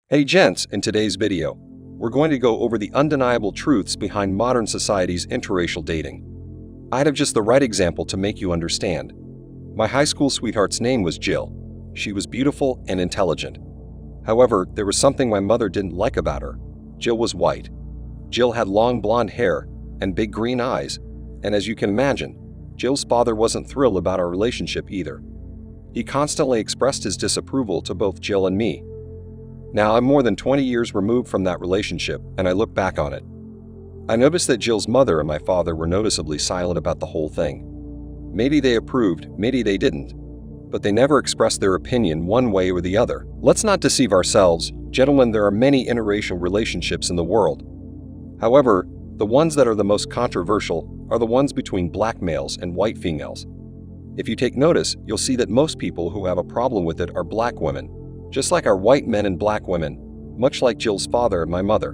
Hey gents, in today's video, we're going to go over the undeniable truths behind modern society's interracial dating. I'd have just the right example to make you understand. My high school sweetheart's name was Jill. She was beautiful and intelligent. However, there was something my mother didn't like about her. Jill was white. Jill had long blonde hair and big green eyes, and as you can imagine, Jill's father wasn't thrilled about our relationship either. He constantly expressed his disapproval to both Jill and me. Now, I'm more than 20 years removed from that relationship, and I look back on it. I noticed that Jill's mother and my father were noticeably silent about the whole thing. Maybe they approved, maybe they didn't, but they never expressed their opinion one way or the other. Let's not deceive ourselves. Gentlemen, there are many interracial relationships in the world. However, the ones that are the most controversial are the ones between black males and white females. If you take notice, you'll see that most people who have a problem with it are black women, just like our white men and black women, much like Jill's father and my mother.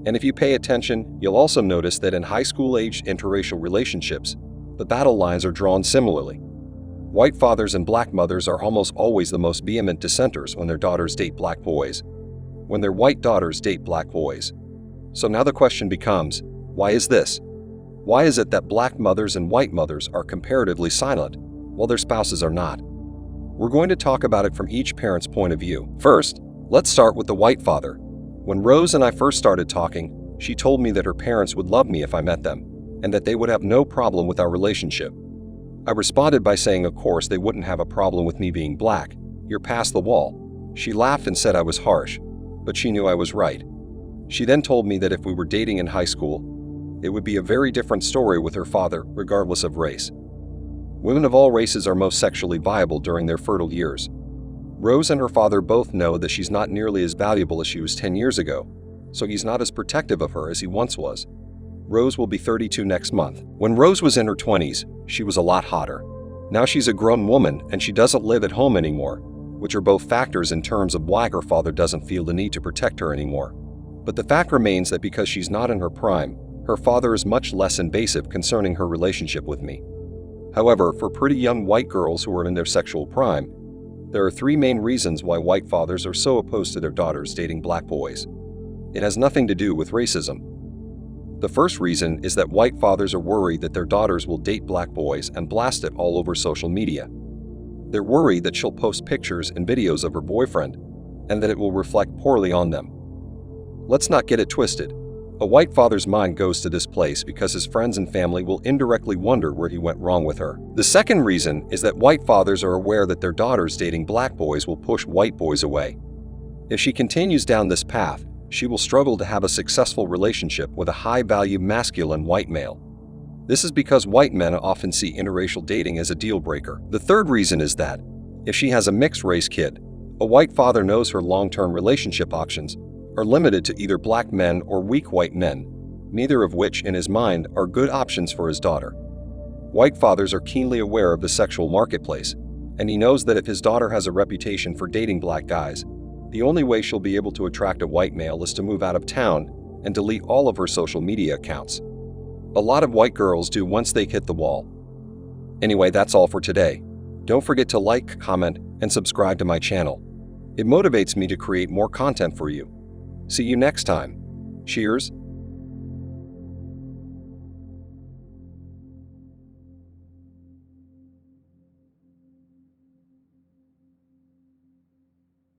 And if you pay attention, you'll also notice that in high school-aged interracial relationships, the battle lines are drawn similarly. White fathers and black mothers are almost always the most vehement dissenters when their daughters date black boys, when their white daughters date black boys. So now the question becomes, why is this? Why is it that black mothers and white mothers are comparatively silent, while their spouses are not? We're going to talk about it from each parent's point of view. First, let's start with the white father. When Rose and I first started talking, she told me that her parents would love me if I met them, and that they would have no problem with our relationship. I responded by saying of course they wouldn't have a problem with me being black. You're past the wall. She laughed and said I was harsh, but she knew I was right. She then told me that if we were dating in high school, it would be a very different story with her father, regardless of race. Women of all races are most sexually viable during their fertile years. Rose and her father both know that she's not nearly as valuable as she was 10 years ago, so he's not as protective of her as he once was. Rose will be 32 next month. When Rose was in her 20s, she was a lot hotter. Now she's a grown woman and she doesn't live at home anymore, which are both factors in terms of why her father doesn't feel the need to protect her anymore. But the fact remains that because she's not in her prime, her father is much less invasive concerning her relationship with me. However, for pretty young white girls who are in their sexual prime, there are three main reasons why white fathers are so opposed to their daughters dating black boys. It has nothing to do with racism. The first reason is that white fathers are worried that their daughters will date black boys and blast it all over social media. They're worried that she'll post pictures and videos of her boyfriend, and that it will reflect poorly on them. Let's not get it twisted. A white father's mind goes to this place because his friends and family will indirectly wonder where he went wrong with her. The second reason is that white fathers are aware that their daughters dating black boys will push white boys away. If she continues down this path, she will struggle to have a successful relationship with a high-value masculine white male. This is because white men often see interracial dating as a deal breaker. The third reason is that, if she has a mixed-race kid, a white father knows her long-term relationship options are limited to either black men or weak white men, neither of which, in his mind, are good options for his daughter. White fathers are keenly aware of the sexual marketplace, and he knows that if his daughter has a reputation for dating black guys, the only way she'll be able to attract a white male is to move out of town and delete all of her social media accounts. A lot of white girls do once they hit the wall. Anyway, that's all for today. Don't forget to like, comment, and subscribe to my channel. It motivates me to create more content for you. See you next time. Cheers.